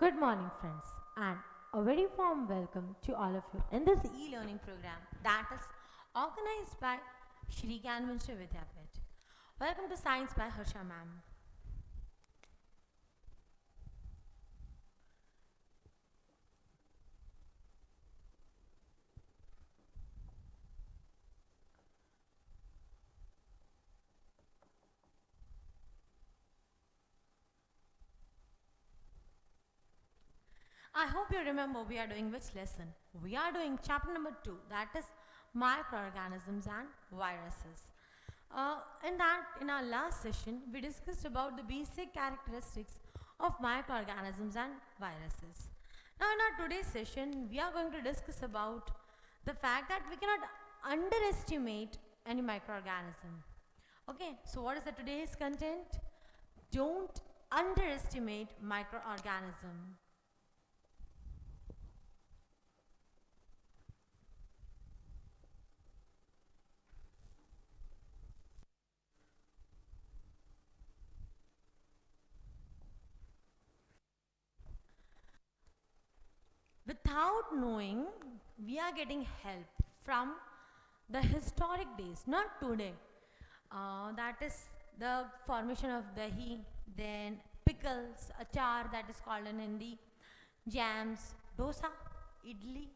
Good morning, friends, and a very warm welcome to all of you in this e-learning program that is organized by Shri Gyan Manshri Vidyapit. Welcome to Science by Harsha Ma'am. I hope you remember we are doing which lesson. We are doing chapter number 2, that is microorganisms and viruses. In our last session, we discussed about the basic characteristics of microorganisms and viruses. Now, in our today's session, we are going to discuss about the fact that we cannot underestimate any microorganism. Okay, so what is the today's content? Don't underestimate microorganism. Without knowing, we are getting help from the historic days, not today. That is the formation of dahi, then pickles, achar that is called in Hindi, jams, dosa, idli,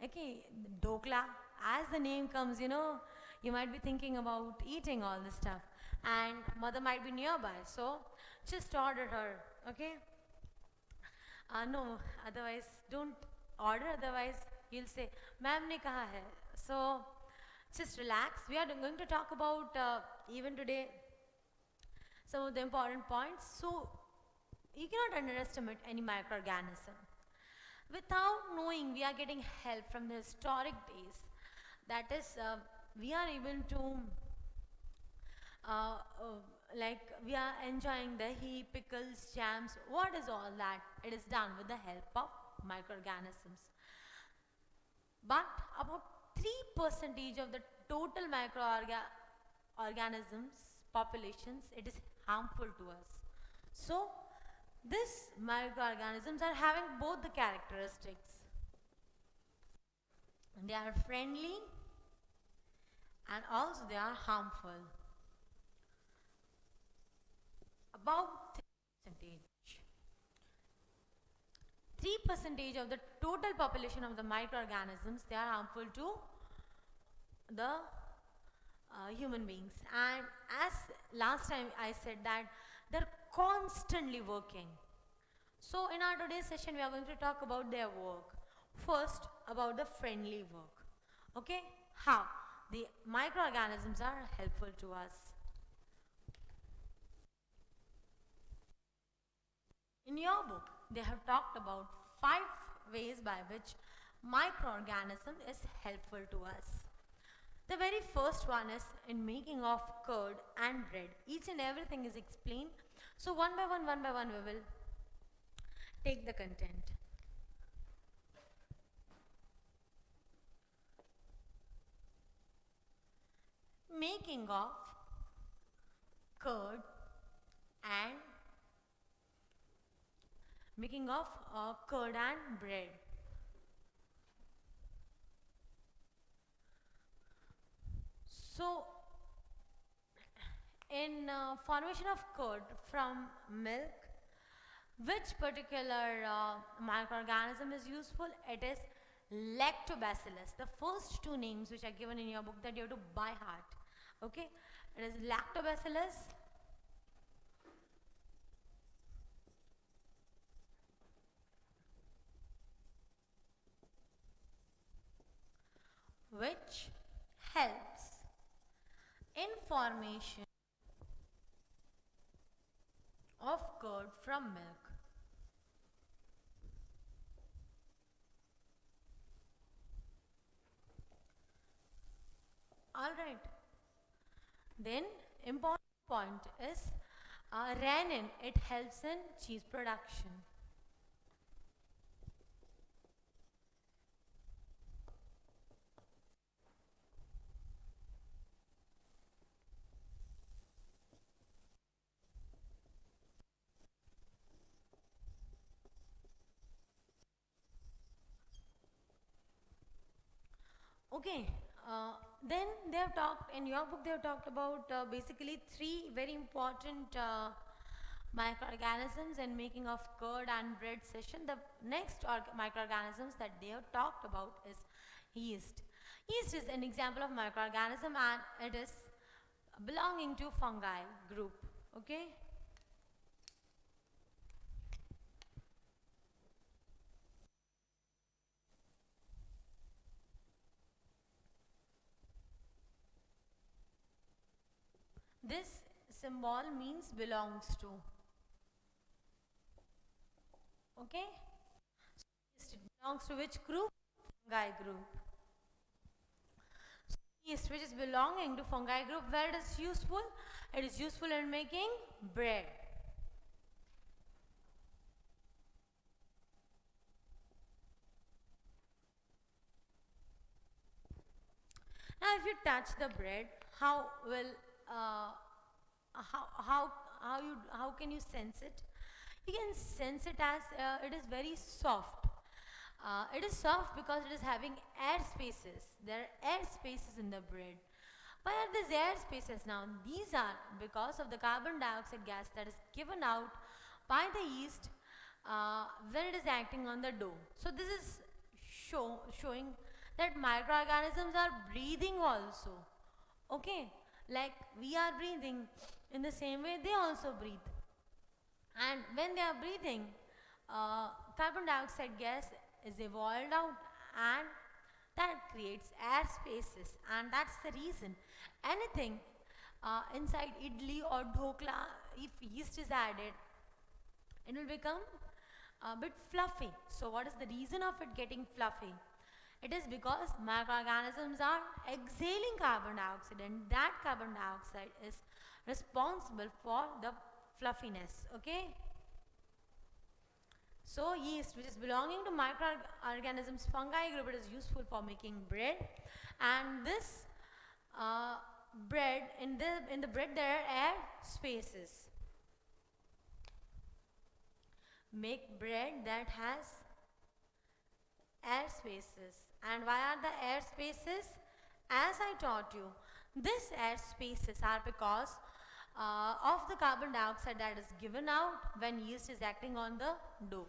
okay, dokla. As the name comes, you might be thinking about eating all this stuff, and mother might be nearby, so just order her, okay? No, otherwise don't order, otherwise you'll say ma'am ne kaha hai. So just relax. We are going to talk about even today some of the important points. So you cannot underestimate any microorganism. Without knowing, we are getting help from the historic days. That is, we are able to uh, uh, like we are enjoying the he pickles, jams. What is all that? It is done with the help of microorganisms. But about 3% of the total microorganisms populations, it is harmful to us. So these microorganisms are having both the characteristics. They are friendly and also they are harmful. About 3% of the total population of the microorganisms, they are harmful to the human beings. And as last time I said that they're constantly working. So in our today's session, we are going to talk about their work. First, about the friendly work. Okay, how the microorganisms are helpful to us. In your book, they have talked about 5 ways by which microorganism is helpful to us. The very first one is in making of curd and bread. Each and everything is explained. So one by one, we will take the content. Making of curd and bread. So in formation of curd from milk, which particular microorganism is useful? It is lactobacillus. The first two names which are given in your book that you have to by heart. Okay, it is lactobacillus which helps in formation of curd from milk. All right. Then important point is rennin. It helps in cheese production. Okay, then they have talked in your book. They have talked about basically three very important microorganisms in making of curd and bread session. The next microorganisms that they have talked about is yeast. Yeast is an example of microorganism and it is belonging to fungi group. Okay. This symbol means belongs to. Okay. So it belongs to which group? Fungi group. Yeast which is belonging to fungi group, where it is useful? It is useful in making bread. Now if you touch the bread, how will how can you sense it? You can sense it as it is very soft. It is soft because it is having air spaces. There are air spaces in the bread. Why are these air spaces now? These are because of the carbon dioxide gas that is given out by the yeast when it is acting on the dough. So this is showing that microorganisms are breathing also. Okay, like we are breathing, in the same way they also breathe. And when they are breathing, carbon dioxide gas is evolved out and that creates air spaces, and that's the reason anything inside idli or dhokla, if yeast is added, it will become a bit fluffy. So what is the reason of it getting fluffy? It is because microorganisms are exhaling carbon dioxide and that carbon dioxide is responsible for the fluffiness. Okay. So yeast, which is belonging to microorganisms, fungi group, it is useful for making bread, and this bread in the bread there are air spaces. Make bread that has air spaces, and why are the air spaces? As I taught you, these air spaces are because of the carbon dioxide that is given out when yeast is acting on the dough.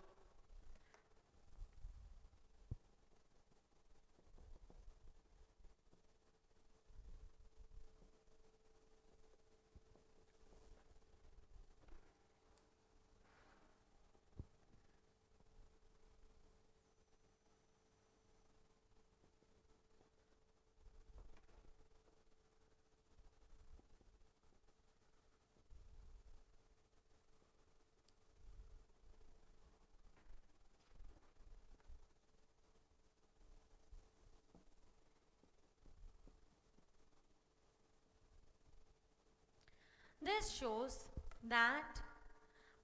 This shows that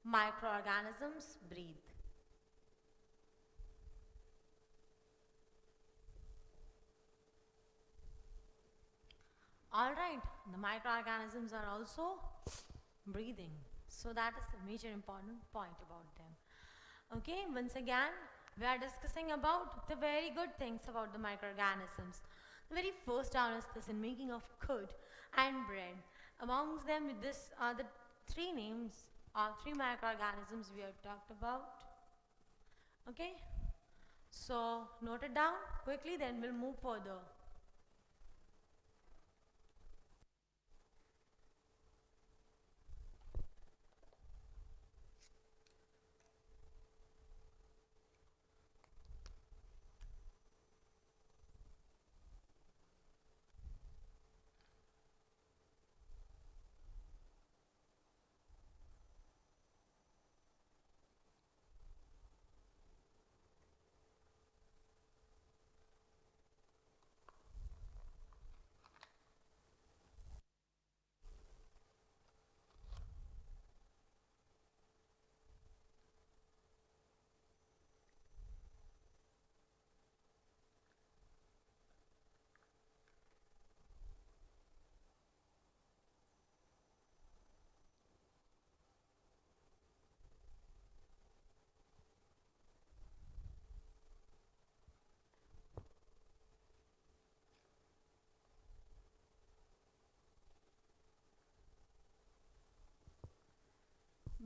microorganisms breathe. Alright, the microorganisms are also breathing. So that is the major important point about them. Okay, once again, we are discussing about the very good things about the microorganisms. The very first one is this in making of curd and bread. Amongst them, this are the three names or three microorganisms we have talked about. Okay, so note it down quickly, then we'll move further.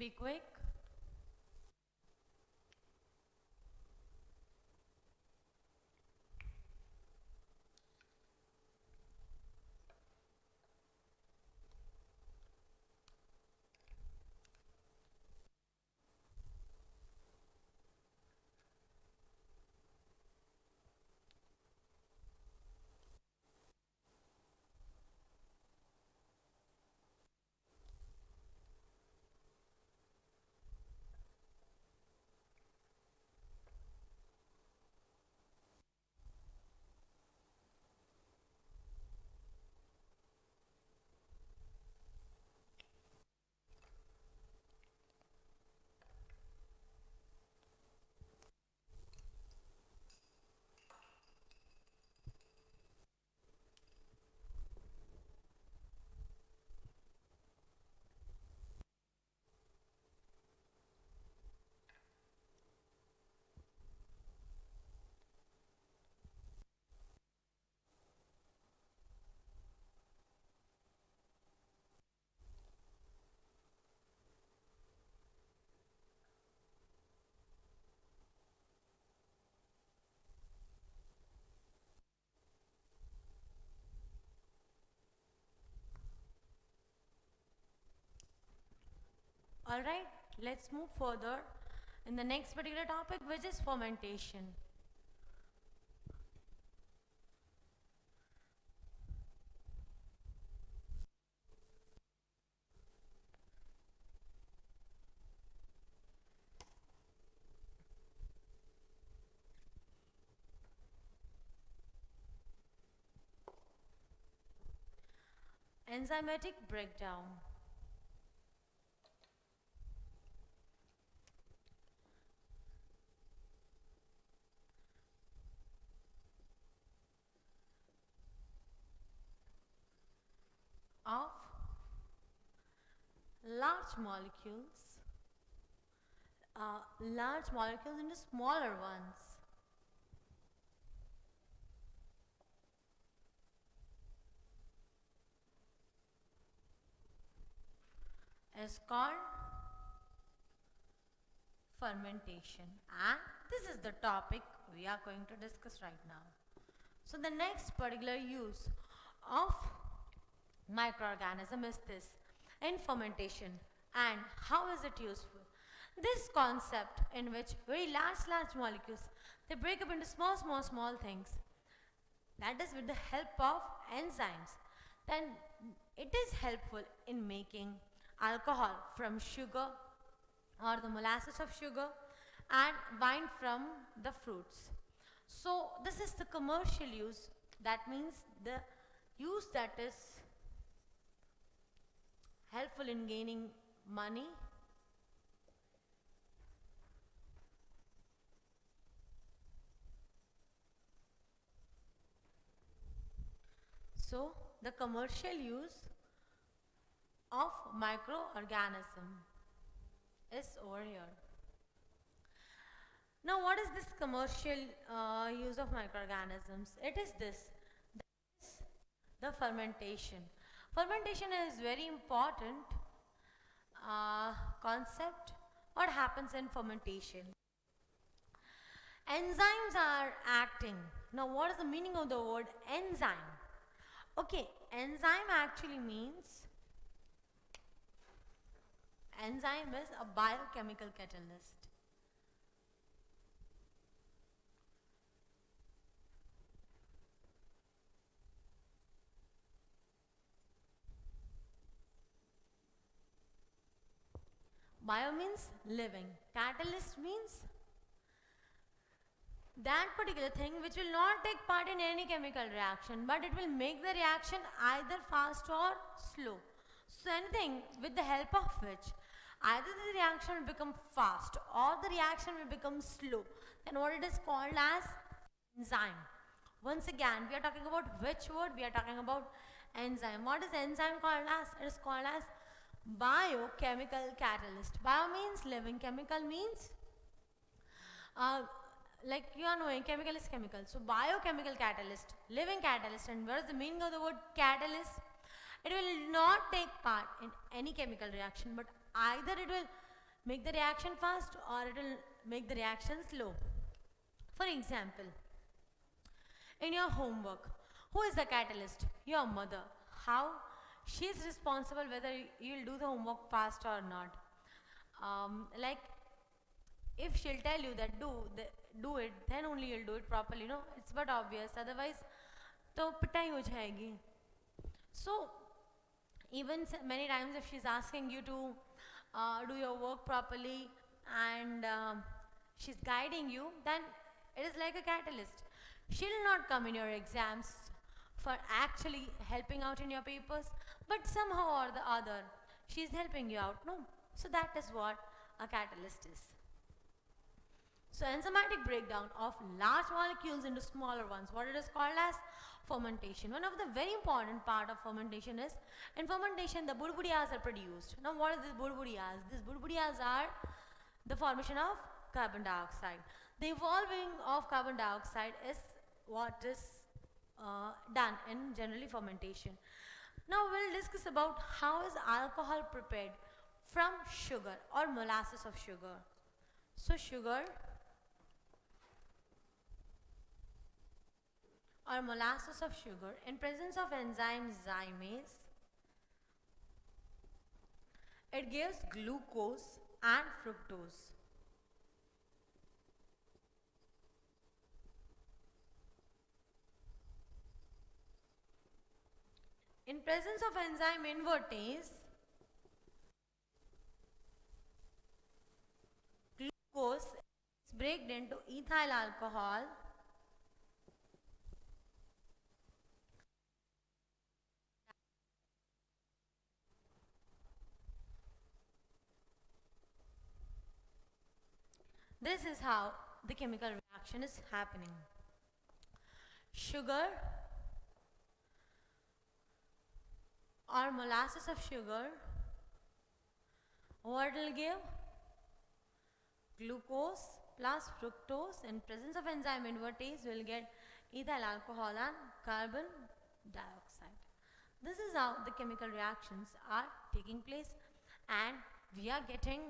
Be quick. Alright, let's move further in the next particular topic, which is fermentation. Enzymatic breakdown. Of large molecules, into smaller ones. Is called fermentation, and this is the topic we are going to discuss right now. So the next particular use of microorganism is this in fermentation, and how is it useful? This concept in which very large molecules, they break up into small things, that is with the help of enzymes, then it is helpful in making alcohol from sugar or the molasses of sugar and wine from the fruits. So this is the commercial use, that means the use that is helpful in gaining money. So the commercial use of microorganism is over here. Now what is this commercial use of microorganisms? It is this, that is the fermentation. Fermentation is very important concept. What happens in fermentation? Enzymes are acting. Now what is the meaning of the word enzyme? Okay, enzyme actually means, enzyme is a biochemical catalyst. Bio means living. Catalyst means that particular thing which will not take part in any chemical reaction, but it will make the reaction either fast or slow. So anything with the help of which either the reaction will become fast or the reaction will become slow, then what it is called as enzyme. Once again, we are talking about which word? We are talking about enzyme. What is enzyme called as? It is called as biochemical catalyst. Bio means living, chemical means like you are knowing, chemical is chemical. So biochemical catalyst, living catalyst. And what is the meaning of the word catalyst? It will not take part in any chemical reaction, but either it will make the reaction fast or it will make the reaction slow. For example, in your homework, who is the catalyst? Your mother. How? She is responsible whether you will do the homework fast or not. Like if she'll tell you that do it, then only you'll do it properly. No, it's but obvious. Otherwise, तो पिटाई हो जाएगी. So even many times if she's asking you to do your work properly and she's guiding you, then it is like a catalyst. She'll not come in your exams for actually helping out in your papers, but somehow or the other she's helping you out. No, so that is what a catalyst is. So enzymatic breakdown of large molecules into smaller ones, what it is called as fermentation. One of the very important part of fermentation is, in fermentation the burbudias are produced. Now what is this burbudias? These burbudias are the formation of carbon dioxide. The evolving of carbon dioxide is what is done in generally fermentation. Now we'll discuss about how is alcohol prepared from sugar or molasses of sugar. So sugar or molasses of sugar in presence of enzyme zymase, it gives glucose and fructose. In presence of enzyme invertase, glucose is breaked into ethyl alcohol This is how the chemical reaction is happening. Sugar or molasses of sugar, what will give? Glucose plus fructose. In presence of enzyme invertase, we will get ethyl alcohol and carbon dioxide. This is how the chemical reactions are taking place, and we are getting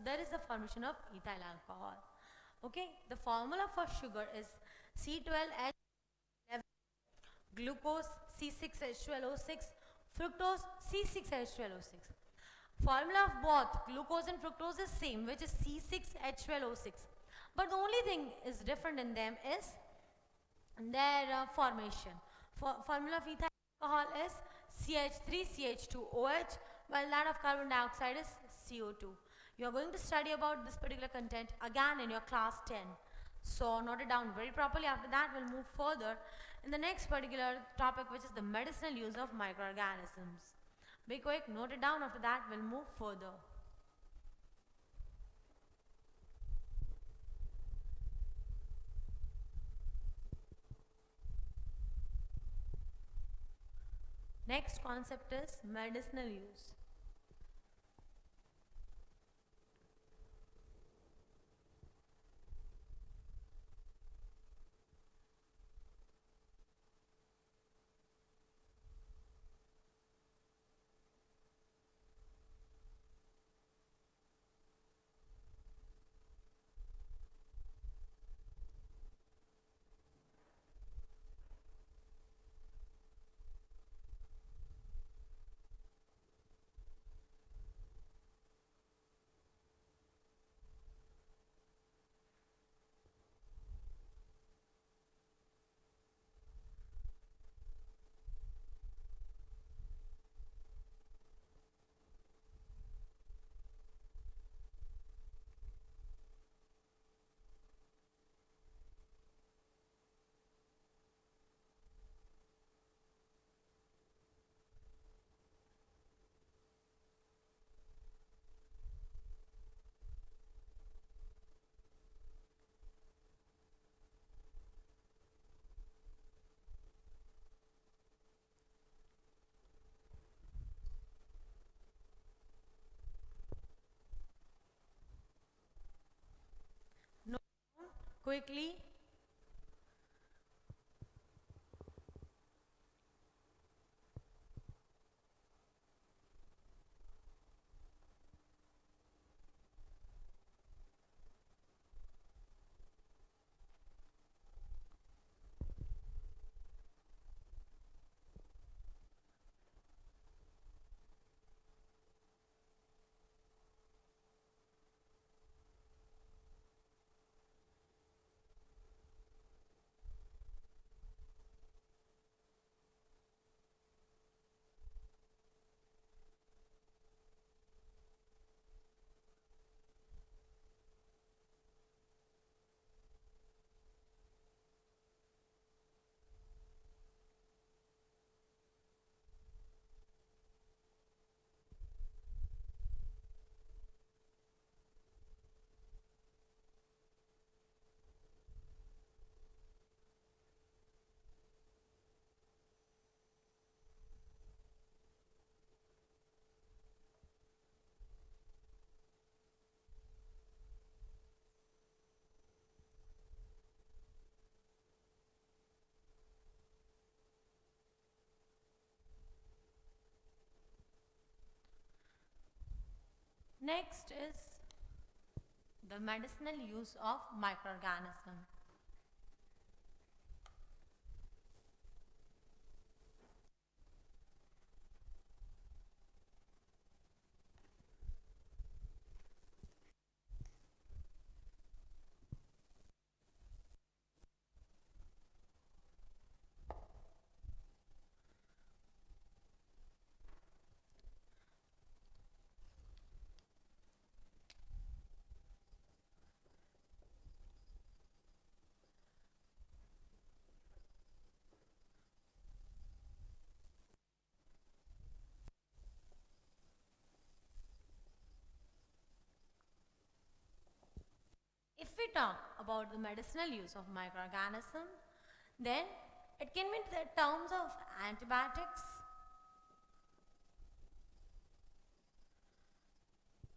there is the formation of ethyl alcohol. Okay, the formula for sugar is C12H11, glucose C6H12O6, fructose C6H12O6. Formula of both glucose and fructose is same, which is C6H12O6, but the only thing is different in them is their formation. Formula of ethyl alcohol is CH3CH2OH, while that of carbon dioxide is CO2. You are going to study about this particular content again in your class 10. So note it down very properly. After that we'll move further in the next particular topic, which is the medicinal use of microorganisms. Be quick, note it down. After that we'll move further. Next concept is medicinal use. Note down quickly. Next is the medicinal use of microorganism. If we talk about the medicinal use of microorganism, then it can be in the terms of antibiotics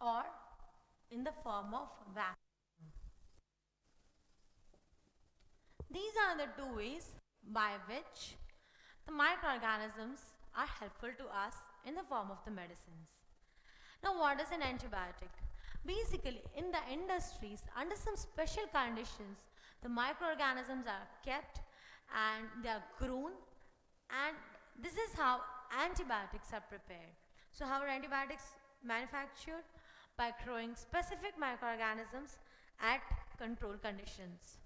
or in the form of vaccine. These are the two ways by which the microorganisms are helpful to us in the form of the medicines. Now, what is an antibiotic? Basically, in the industries, under some special conditions, the microorganisms are kept and they are grown, and this is how antibiotics are prepared. So, how are antibiotics manufactured? By growing specific microorganisms at controlled conditions.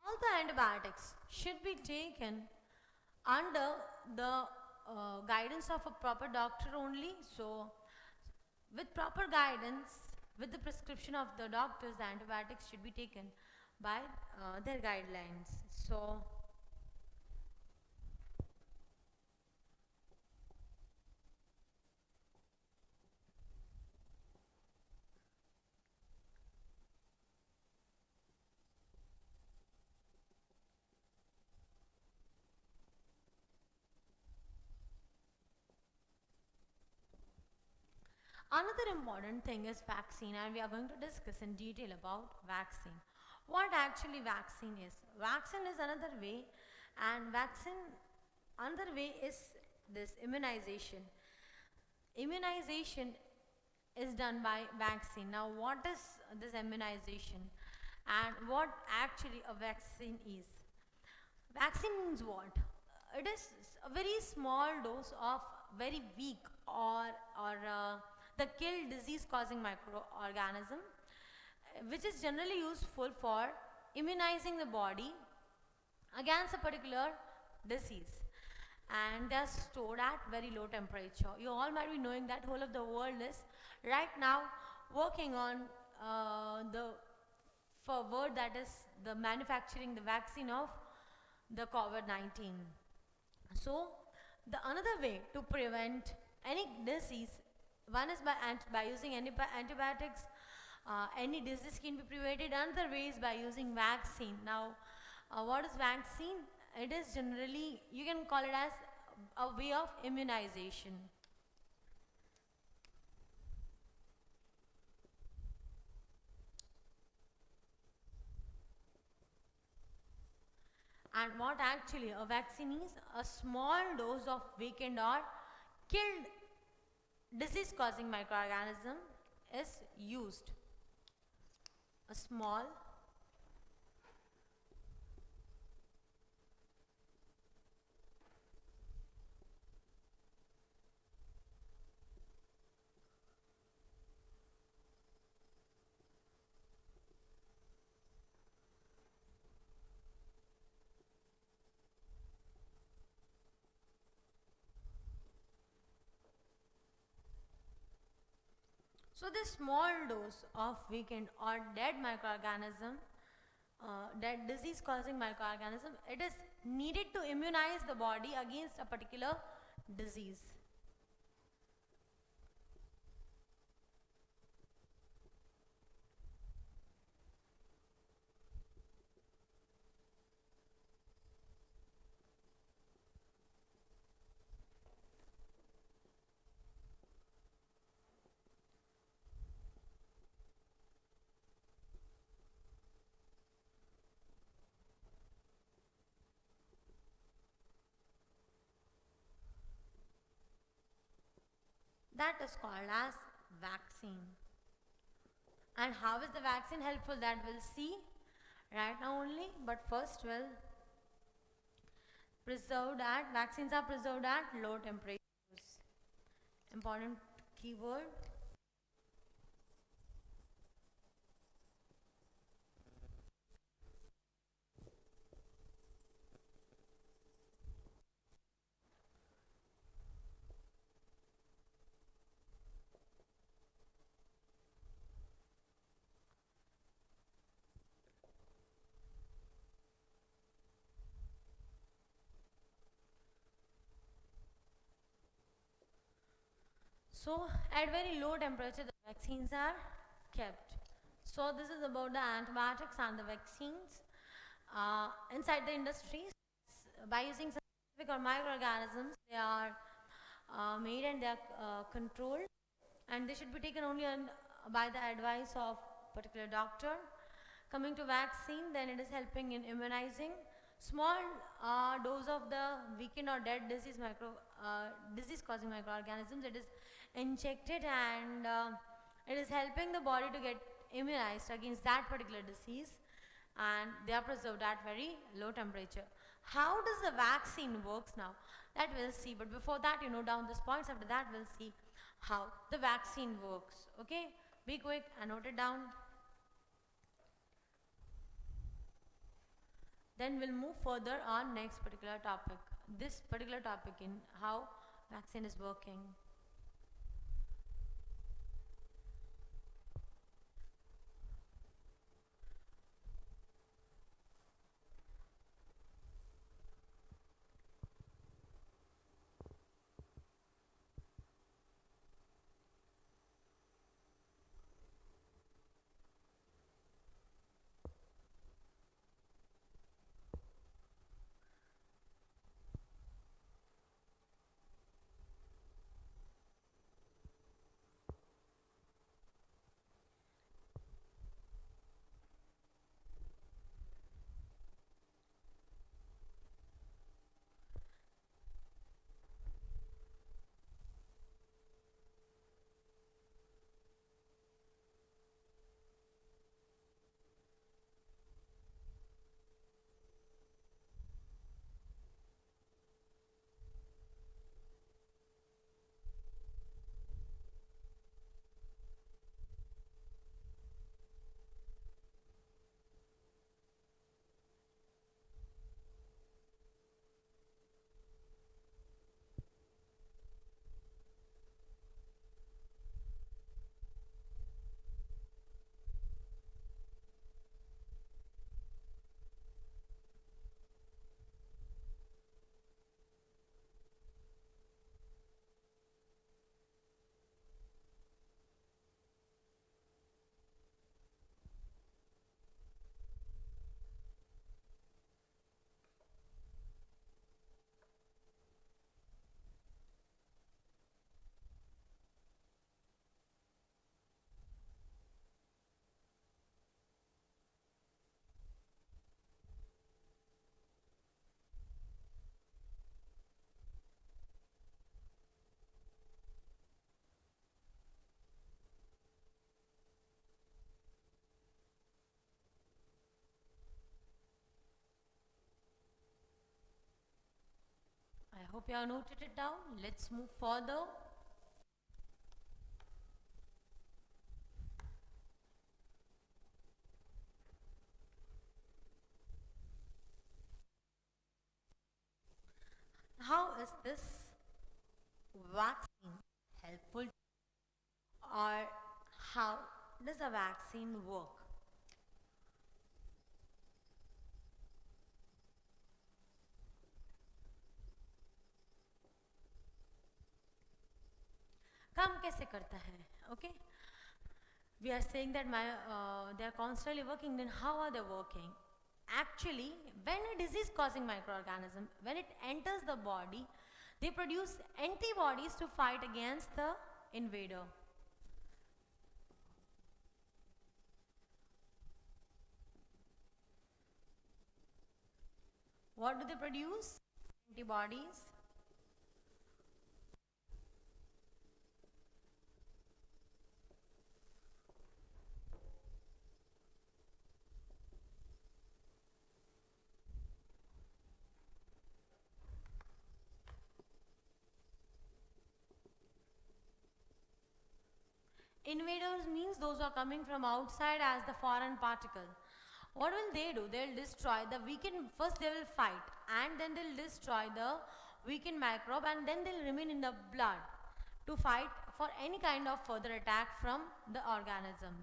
All the antibiotics should be taken under the guidance of a proper doctor only. So, with proper guidance, with the prescription of the doctors, the antibiotics should be taken by their guidelines. So, another important thing is vaccine, and we are going to discuss in detail about vaccine. What actually vaccine is? Vaccine is another way, and vaccine another way is this immunization. Immunization is done by vaccine. Now, what is this immunization, and what actually a vaccine is? Vaccine means what? It is a very small dose of very weak or the kill disease causing microorganism, which is generally useful for immunizing the body against a particular disease, and they are stored at very low temperature. You all might be knowing that whole of the world is right now working on the forward, that is the manufacturing the vaccine of the COVID-19. So, the another way to prevent any disease, one is by using antibiotics. Any disease can be prevented. Another way is by using vaccine. Now, what is vaccine? It is generally, you can call it as a way of immunization. And what actually a vaccine is? A small dose of weakened or killed disease causing microorganism is used. A small So this small dose of weakened or dead microorganism, dead disease causing microorganism, it is needed to immunize the body against a particular disease. That is called as vaccine. And how is the vaccine helpful, that we'll see right now only. But first we'll preserved at, vaccines are preserved at low temperatures. Important keyword. So at very low temperature the vaccines are kept. So this is about the antibiotics and the vaccines inside the industries. By using specific or microorganisms, they are made and they are controlled, and they should be taken only by the advice of particular doctor. Coming to vaccine, then it is helping in immunizing small dose of the weakened or dead disease causing microorganisms. It is injected, and it is helping the body to get immunized against that particular disease, and they are preserved at very low temperature. How does the vaccine works now? That we'll see, but before that, you note down these points. After that, we'll see how the vaccine works. Okay, be quick and note it down. Then we'll move further on next particular topic. This particular topic in how vaccine is working. I hope you have noted it down. Let's move further. How is this vaccine helpful, or how does a vaccine work? काम कैसे करता है? Okay, we are saying that they are constantly working. Then how are they working? Actually, when a disease causing microorganism, when it enters the body, they produce antibodies to fight against the invader. What do they produce? Antibodies. Invaders means those who are coming from outside as the foreign particle. What will they do? They'll destroy the weakened, first they will fight and then they'll destroy the weakened microbe and then they'll remain in the blood to fight for any kind of further attack from the organism.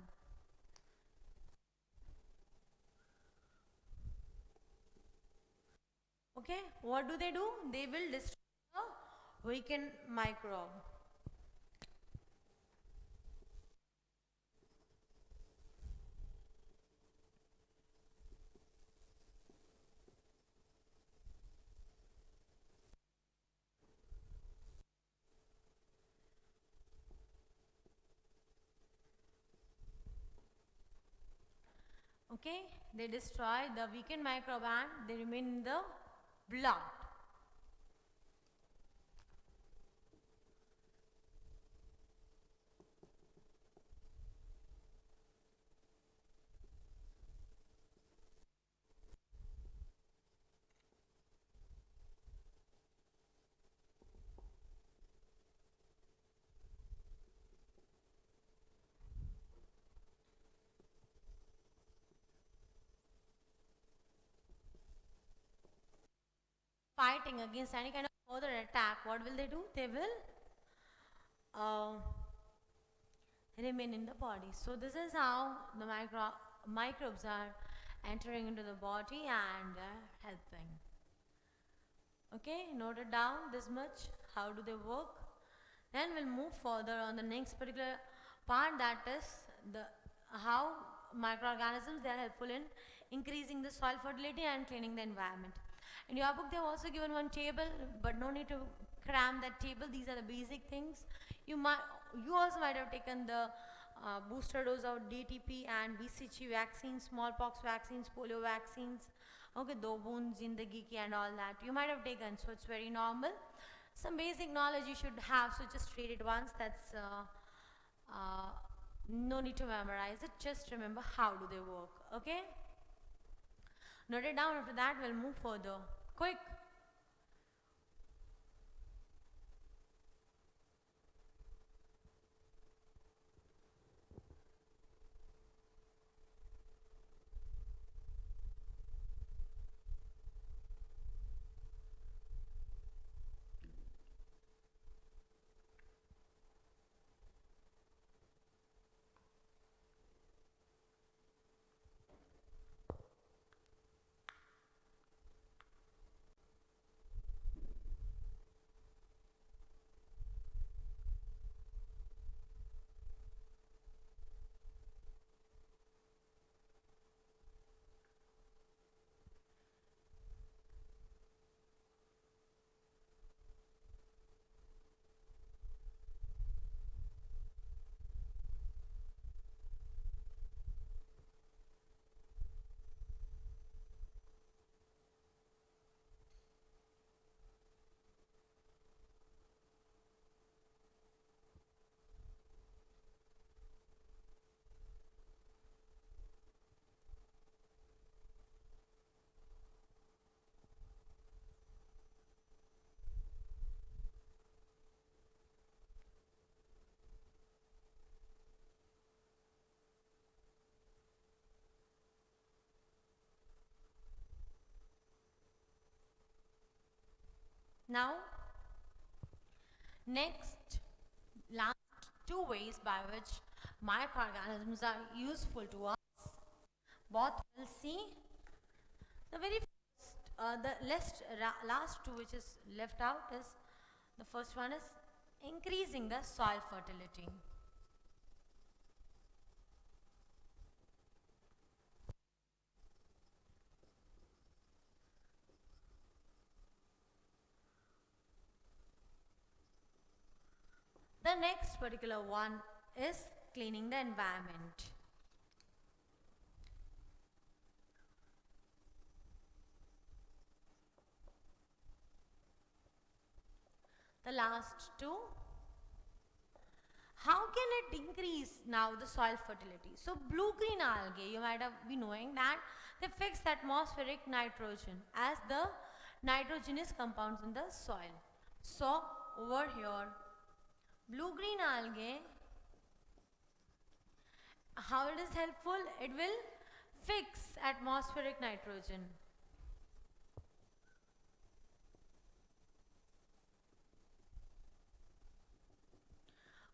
Okay, what do? They will destroy the weakened microbe. Okay, they destroy the weakened microbe and they remain in the blood. Fighting against any kind of further attack, what will they do? They will uh, remain in the body. So this is how the microbes are entering into the body and helping. Okay, noted down this much. How do they work? Then we'll move further on the next particular part, that is the how microorganisms they are helpful in increasing the soil fertility and cleaning the environment. In your book they have also given one table, but no need to cram that table. These are the basic things. You also might have taken the booster dose of DTP and BCG vaccines, smallpox vaccines, polio vaccines, okay, do boon zindagi ki and all that you might have taken, so it's very normal. Some basic knowledge you should have, so just read it once. That's no need to memorize it, just remember how do they work. Okay, note it down. After that we'll move further. Quick. Now, next, last two ways by which microorganisms are useful to us. Both will see the very first, last two which is left out is the first one is increasing the soil fertility. The next particular one is cleaning the environment. The last two, how can it increase now the soil fertility? So blue-green algae, you might have been knowing that they fix atmospheric nitrogen as the nitrogenous compounds in the soil. So over here, blue-green algae, how it is helpful? It will fix atmospheric nitrogen.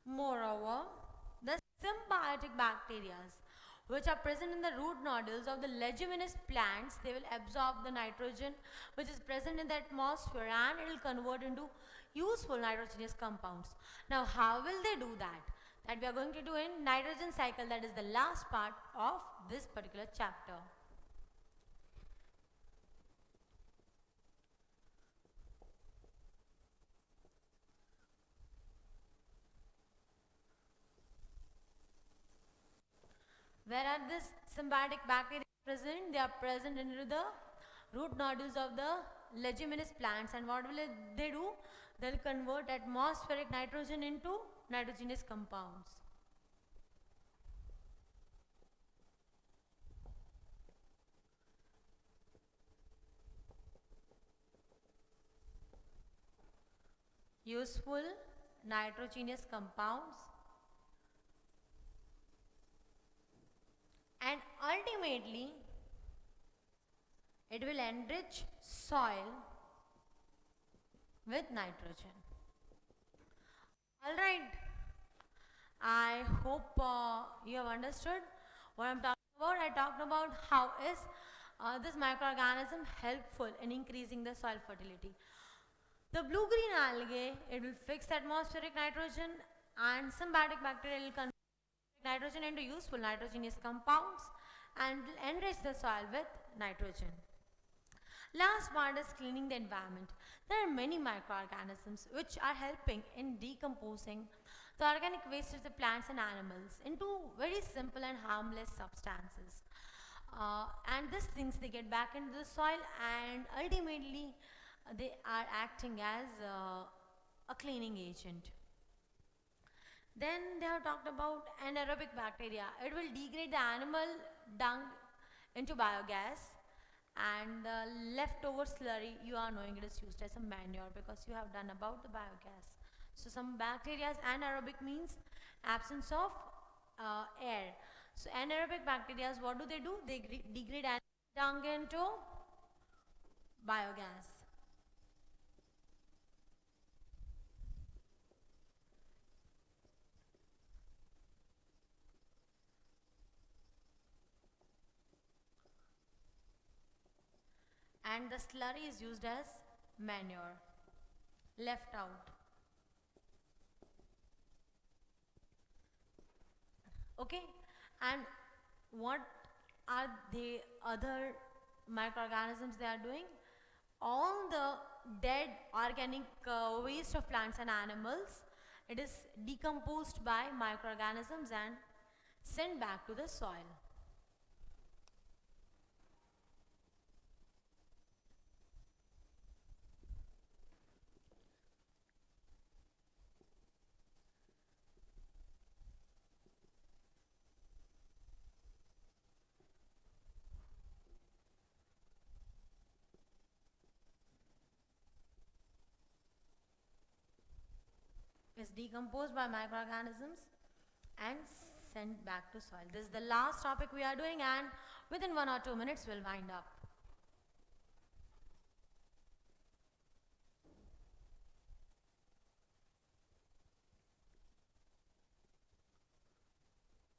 Moreover, the symbiotic bacteria which are present in the root nodules of the leguminous plants, they will absorb the nitrogen which is present in the atmosphere and it will convert into useful nitrogenous compounds. Now how will they do that? That we are going to do in nitrogen cycle, that is the last part of this particular chapter. Where are these symbiotic bacteria present? They are present into the root nodules of the leguminous plants, and what will they do? They will convert atmospheric nitrogen into nitrogenous compounds. Useful nitrogenous compounds, and ultimately it will enrich soil with nitrogen. Alright, I hope you have understood what I am talking about. I talked about how is this microorganism helpful in increasing the soil fertility. The blue-green algae, it will fix atmospheric nitrogen, and symbiotic bacteria will convert nitrogen into useful nitrogenous compounds and will enrich the soil with nitrogen. Last part is cleaning the environment. There are many microorganisms which are helping in decomposing the organic waste of the plants and animals into very simple and harmless substances. And these things they get back into the soil, and ultimately they are acting as a cleaning agent. Then they have talked about anaerobic bacteria. It will degrade the animal dung into biogas, and the leftover slurry, you are knowing it is used as a manure because you have done about the biogas. So some bacteria, anaerobic means absence of air. So anaerobic bacteria, what do? They degrade animal dung into biogas. And the slurry is used as manure, left out. Okay, and what are the other microorganisms they are doing? All the dead organic waste of plants and animals, it is decomposed by microorganisms and sent back to the soil. Is decomposed by microorganisms and sent back to soil. This is the last topic we are doing, and within 1 or 2 minutes we'll wind up.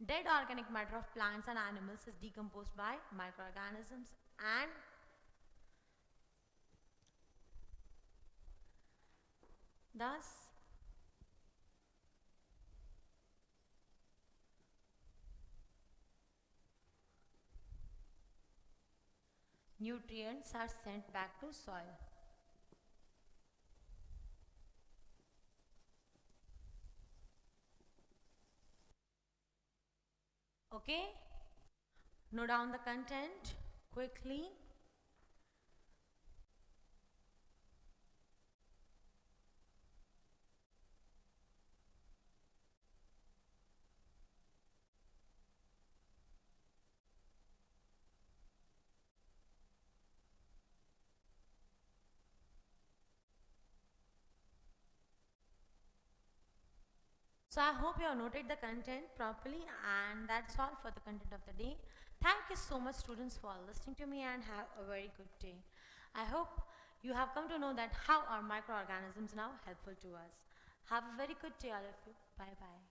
Dead organic matter of plants and animals is decomposed by microorganisms and thus nutrients are sent back to soil. Okay? Note down the content quickly. So I hope you have noted the content properly, and that's all for the content of the day. Thank you so much students for listening to me, and have a very good day. I hope you have come to know that how are microorganisms now helpful to us. Have a very good day all of you. Bye bye.